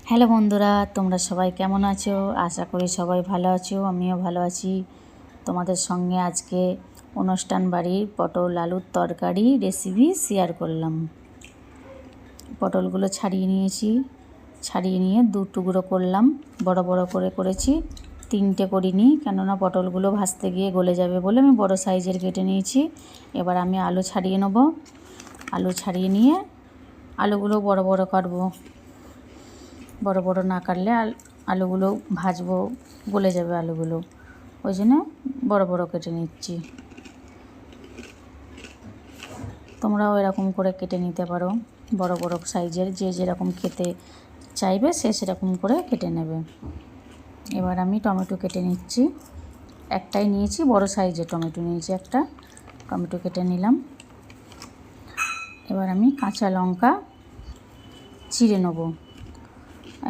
Hello বন্ধুরা, তোমরা সবাই কেমন আছো? আশা করি সবাই ভালো আছো, আমিও ভালো আছি। তোমাদের সঙ্গে আজকে অনুষ্ঠান বাড়ির পটল আলুর তরকারি রেসিপি শেয়ার করলাম। পটলগুলো ছাড়িয়ে নিয়েছি, ছাড়িয়ে নিয়ে দু টুকরো করলাম, বড় বড় করে করেছি। তিনটে করিনি, কেননা পটলগুলো ভাজতে গিয়ে গলে যাবে বলে আমি বড় সাইজের কেটে নিয়েছি। এবার আমি আলু ছাড়িয়ে নেব। আলু ছাড়িয়ে নিয়ে আলুগুলো বড় বড় কাটবো। বড় বড় না কাটলে আলুগুলো ভাজবো, গলে যাবে আলুগুলো, ওই জন্য বড় বড় কেটে নিচ্ছি। তোমরাও এরকম করে কেটে নিতে পারো, বড় বড় সাইজের, যে যেরকম খেতে চাইবে সে সেরকম করে কেটে নেবে। এবার আমি টমেটো কেটে নিচ্ছি। একটাই নিয়েছি, বড় সাইজের টমেটো নিয়েছি, একটা টমেটো কেটে নিলাম। এবার আমি কাঁচা লঙ্কা চিড়ে নেব,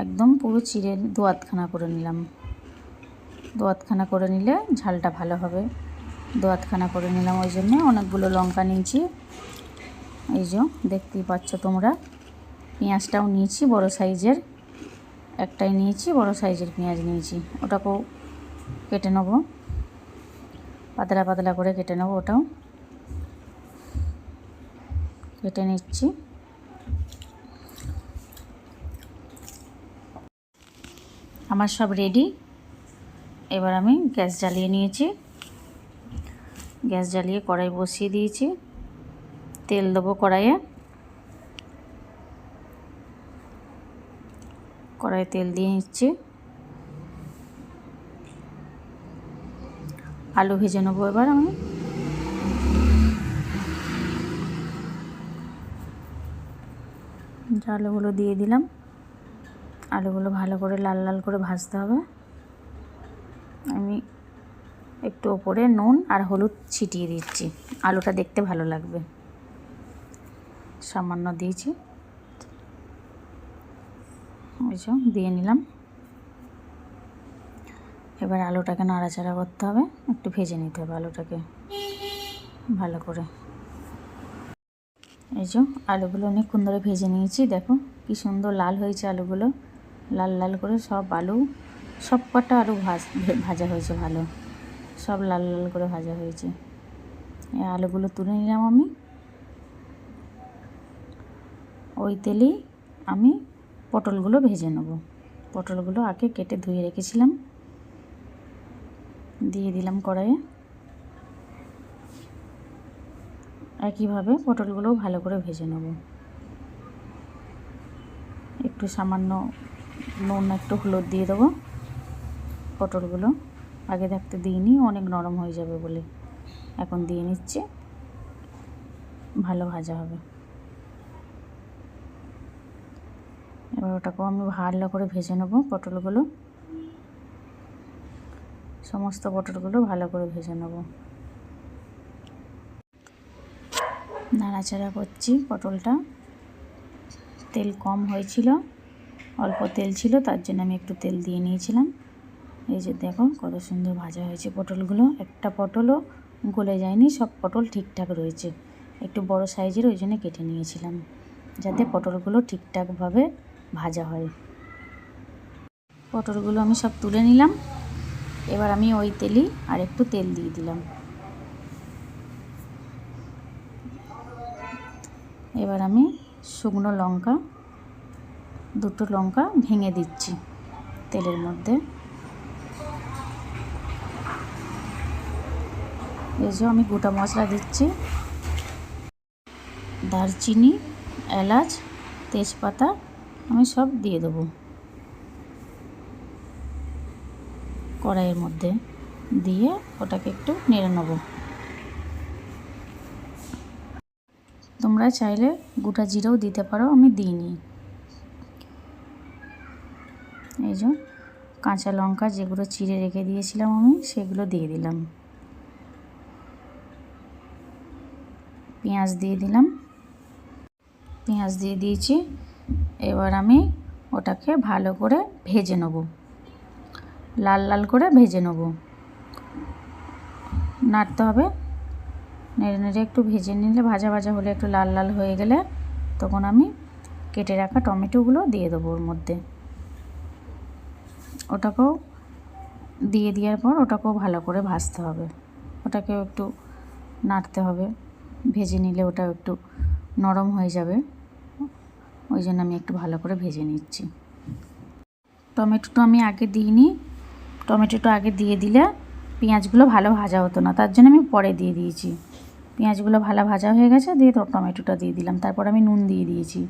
একদম পুরো চিড়ে দু-আধখানা করে নিলাম। দু-আধখানা করে নিলে ঝালটা ভালো হবে। দু-আধখানা করে নিলাম, ওই জন্য অনেকগুলো লঙ্কা নিয়েছি। এই যে দেখতেই পাচ্ছ তোমরা। পেঁয়াজটাও নিয়েছি বড় সাইজের, একটাই নিয়েছি, বড় সাইজের পেঁয়াজ নিয়েছি। ওটাকেও কেটে নেব, পাতলা পাতলা করে কেটে নেব। ওটাও কেটে নিচ্ছি। আমার সব রেডি। এবার আমি গ্যাস জ্বালিয়ে নিয়েছি। গ্যাস জ্বালিয়ে কড়াই বসিয়ে দিয়েছি। তেল দেবো কড়াইয়ে। কড়াইয়ে তেল দিয়ে নিচ্ছি। আলু ভেজে নেবো এবার আমি। আলুগুলো দিয়ে দিলাম। আলুগুলো ভালো করে লাল লাল করে ভাজতে হবে। আমি একটু ওপরে নুন আর হলুদ ছিটিয়ে দিচ্ছি, আলুটা দেখতে ভালো লাগবে। সামান্য দিয়েছি, ওই যে দিয়ে নিলাম। এবার আলুটাকে নাড়াচাড়া করতে হবে, একটু ভেজে নিতে হবে আলুটাকে ভালো করে। এই যে আলুগুলো অনেকক্ষণ ধরে ভেজে নিয়েছি, দেখো কি সুন্দর লাল হয়েছে আলুগুলো। লাল লাল করে সব আলু, সব কটা আলু ভাজা হয়েছে ভালো, সব লাল লাল করে ভাজা হয়েছে। এই আলুগুলো তুলে নিলাম আমি। ওই তেলেই আমি পটলগুলো ভেজে নেব। পটলগুলো আগে কেটে ধুয়ে রেখেছিলাম, দিয়ে দিলাম কড়াইয়ে। একইভাবে পটলগুলোও ভালো করে ভেজে নেব। একটু সামান্য নুন, একটু হলুদ দিয়ে দেবো। পটলগুলো আগে থাকতে দিইনি, অনেক নরম হয়ে যাবে বলে এখন দিয়ে নিচ্ছি, ভালো ভাজা হবে। এবার ওটাকেও আমি ভালো করে ভেজে নেব। পটলগুলো, সমস্ত পটলগুলো ভালো করে ভেজে নেব। নাড়াচাড়া করছি পটলটা। তেল কম হয়েছিল, অল্প তেল ছিল, তার জন্য আমি একটু তেল দিয়ে নিয়েছিলাম। এই যে দেখো কত সুন্দর ভাজা হয়েছে পটলগুলো। একটা পটলও গলে যায়নি, সব পটল ঠিকঠাক রয়েছে। একটু বড় সাইজের, ওই জন্য কেটে নিয়েছিলাম, যাতে পটলগুলো ঠিকঠাকভাবে ভাজা হয়। পটলগুলো আমি সব তুলে নিলাম। এবার আমি ওই তেলেই আর একটু তেল দিয়ে দিলাম। এবার আমি শুকনো লঙ্কা, দুটো লঙ্কা ভেঙে দিচ্ছি তেলের মধ্যে। এই যে আমি গোটা মশলা দিচ্ছি, দারচিনি, এলাচ, তেজপাতা আমি সব দিয়ে দেবো কড়াইয়ের মধ্যে। দিয়ে ওটাকে একটু নেড়ে নেব। তোমরা চাইলে গোটা জিরেও দিতে পারো, আমি দিইনি। এই যে কাঁচা লঙ্কা যেগুলো চিড়ে রেখে দিয়েছিলাম আমি, সেগুলো দিয়ে দিলাম। পেঁয়াজ দিয়ে দিলাম, পেঁয়াজ দিয়ে দিয়েছি। এবার আমি ওটাকে ভালো করে ভেজে নেব, লাল লাল করে ভেজে নেব। নাড়তে হবে, নেড়ে নেড়ে একটু ভেজে নিলে, ভাজা ভাজা হলে, একটু লাল লাল হয়ে গেলে তখন আমি কেটে রাখা টমেটোগুলো দিয়ে দেবো ওর মধ্যে। ওটাকেও দিয়ে দেওয়ার পর ওটাকেও ভালো করে ভাজতে হবে, ওটাকেও একটু নাড়তে হবে, ভেজে নিলে ওটা একটু নরম হয়ে যাবে, ওই জন্য আমি একটু ভালো করে ভেজে নিচ্ছি। টমেটোটা আমি আগে দিইনি, টমেটোটা আগে দিয়ে দিলে পেঁয়াজগুলো ভালো ভাজা হতো না, তার জন্য আমি পরে দিয়ে দিয়েছি। পেঁয়াজগুলো ভালো ভাজা হয়ে গেছে, দিয়ে তো টমেটোটা দিয়ে দিলাম, তারপর আমি নুন দিয়ে দিয়েছি।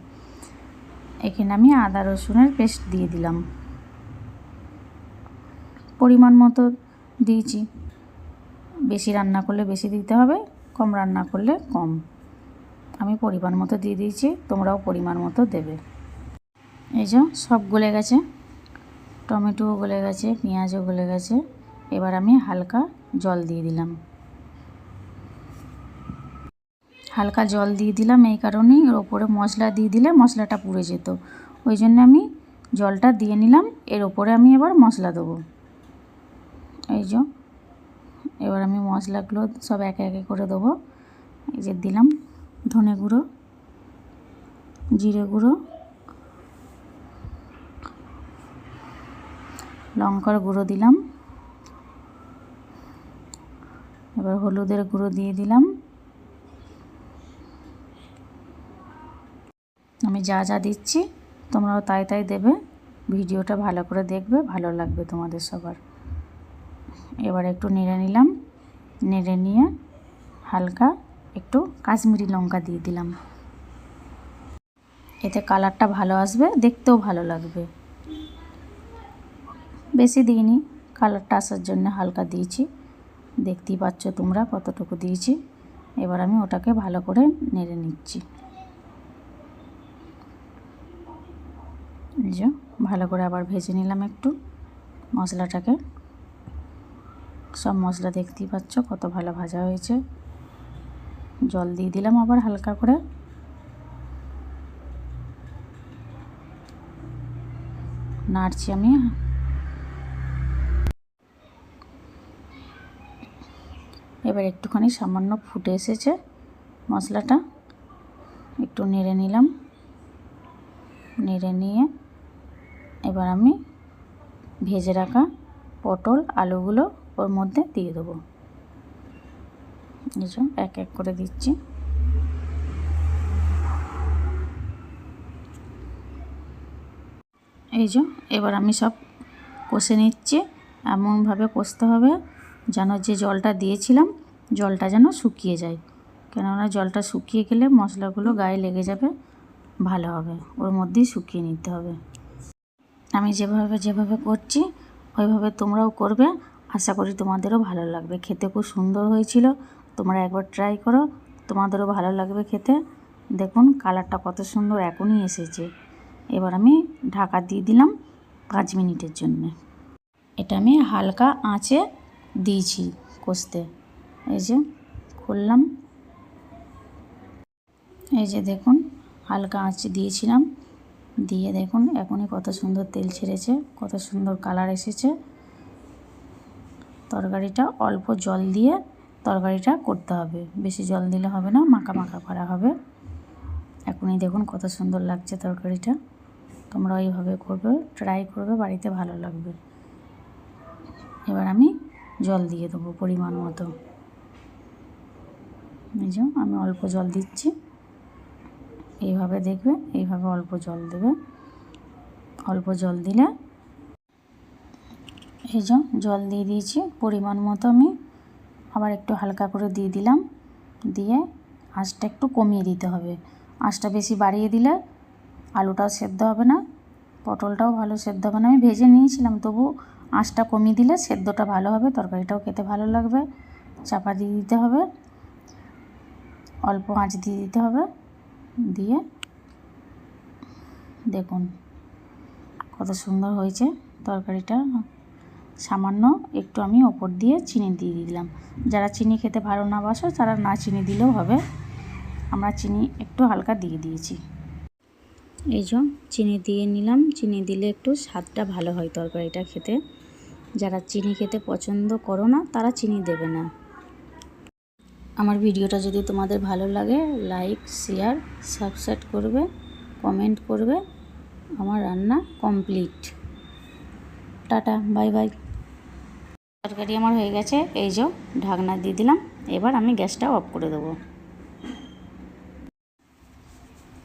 এখানে আমি আদা রসুনের পেস্ট দিয়ে দিলাম, পরিমাণ মতো দিয়েছি। বেশি রান্না করলে বেশি দিতে হবে, কম রান্না করলে কম। আমি পরিমাণ মতো দিয়ে দিয়েছি, তোমরাও পরিমাণ মতো দেবে। এই যে সব গলে গেছে, টমেটোও গলে গেছে, পেঁয়াজও গলে গেছে। এবার আমি হালকা জল দিয়ে দিলাম, হালকা জল দিয়ে দিলাম এই কারণেই, এর ওপরে মশলা দিয়ে দিলে মশলাটা পুড়ে যেত, ওই জন্য আমি জলটা দিয়ে নিলাম। এর ওপরে আমি এবার মশলা দেবো। এই যে এবার আমি মশলাগুলো সব একে একে করে দেবো। এই যে দিলাম ধনে গুঁড়ো, জিরে গুঁড়ো, লঙ্কার গুঁড়ো দিলাম, এবার হলুদের গুঁড়ো দিয়ে দিলাম। আমি যা যা দিচ্ছি তোমরাও তাই তাই দেবে, ভিডিওটা ভালো করে দেখবে, ভালো লাগবে তোমাদের সবার। এবার একটু নেড়ে নিলাম, নেড়ে নিয়ে হালকা একটু কাশ্মীরি লঙ্কা দিয়ে দিলাম, এতে কালারটা ভালো আসবে, দেখতেও ভালো লাগবে। বেশি দিইনি, কালারটা আসার জন্য হালকা দিয়েছি, দেখতেই পাচ্ছ তোমরা কতটুকু দিয়েছি। এবার আমি ওটাকে ভালো করে নেড়ে নিচ্ছি। এই যে ভালো করে আবার ভেজে নিলাম একটু মশলাটাকে, সব মশলা দেখতেই পাচ্ছ কত ভালো ভাজা হয়েছে। জল দিয়ে দিলাম আবার হালকা করে, নাড়ছি আমি। এবার একটুখানি সামান্য ফুটে এসেছে মশলাটা, একটু নেড়ে নিলাম, নেড়ে নিয়ে এবার আমি ভেজে রাখা পটল আলুগুলো ওর মধ্যে দিয়ে দেবো। এই যে এক এক করে দিচ্ছি। এই যে এবার আমি সব কষে নিচ্ছি, এমনভাবে কষতে হবে যেন যে জলটা দিয়েছিলাম জলটা যেন শুকিয়ে যায়, কেননা জলটা শুকিয়ে গেলে মশলাগুলো গায়ে লেগে যাবে, ভালো হবে, ওর মধ্যেই শুকিয়ে নিতে হবে। আমি যেভাবে করছি ওইভাবে তোমরাও করবে, আশা করি তোমাদেরও ভালো লাগবে। খেতে খুব সুন্দর হয়েছিল, তোমরা একবার ট্রাই করো, তোমাদেরও ভালো লাগবে খেতে। দেখুন কালারটা কত সুন্দর এখনই এসেছে। এবার আমি ঢাকা দিয়ে দিলাম 5 মিনিটের জন্যে। এটা আমি হালকা আঁচে দিয়েছি কষতে। এই যে খুললাম, এই যে দেখুন হালকা আঁচে দিয়েছিলাম, দিয়ে দেখুন এখনই কত সুন্দর তেল ছেড়েছে, কত সুন্দর কালার এসেছে। তরকারিটা অল্প জল দিয়ে তরকারিটা করতে হবে, বেশি জল দিলে হবে না, মাখা মাখা করা হবে। এখনই দেখুন কত সুন্দর লাগছে তরকারিটা, তোমরা এইভাবে করবে, ট্রাই করবে, বাড়িতে ভালো লাগবে। এবার আমি জল দিয়ে দেবো পরিমাণ মতো। এই যে আমি অল্প জল দিচ্ছি, এইভাবে দেখবে, এইভাবে অল্প জল দেবে। অল্প জল দিলে, এই যে জল দিয়ে দিয়েছি পরিমাণ মতো, আমি আবার একটু হালকা করে দিয়ে দিলাম, দিয়ে আঁচটা একটু কমিয়ে দিতে হবে। আঁচটা বেশি বাড়িয়ে দিলে আলুটাও সেদ্ধ হবে না, পটলটাও ভালো সেদ্ধ হবে না। আমি ভেজে নিয়েছিলাম, তবু আঁচটা কমিয়ে দিলে সেদ্ধটা ভালো হবে, তরকারিটাও খেতে ভালো লাগবে। চাপা দিয়ে দিতে হবে, অল্প আঁচ দিয়ে দিতে হবে, দিয়ে দেখুন কত সুন্দর হয়েছে তরকারিটা। সামান্য একটু আমি ওপর দিয়ে চিনি দিয়ে দিলাম, যারা চিনি খেতে ভালো না বাসো তারা না চিনি দিলেও হবে, আমরা চিনি একটু হালকা দিয়ে দিয়েছি। এই যে চিনি দিয়ে নিলাম, চিনি দিলে একটু স্বাদটা ভালো হয় তরকারিটা খেতে। যারা চিনি খেতে পছন্দ করো না তারা চিনি দেবে না। আমার ভিডিওটা যদি তোমাদের ভালো লাগে লাইক শেয়ার সাবস্ক্রাইব করবে, কমেন্ট করবে। আমার রান্না কমপ্লিট। Tata, bye bye. তরকারি আমার হয়ে গেছে, এই যে ঢাকনা দিয়ে দিলাম। এবার আমি গ্যাসটা অফ করে দেবো।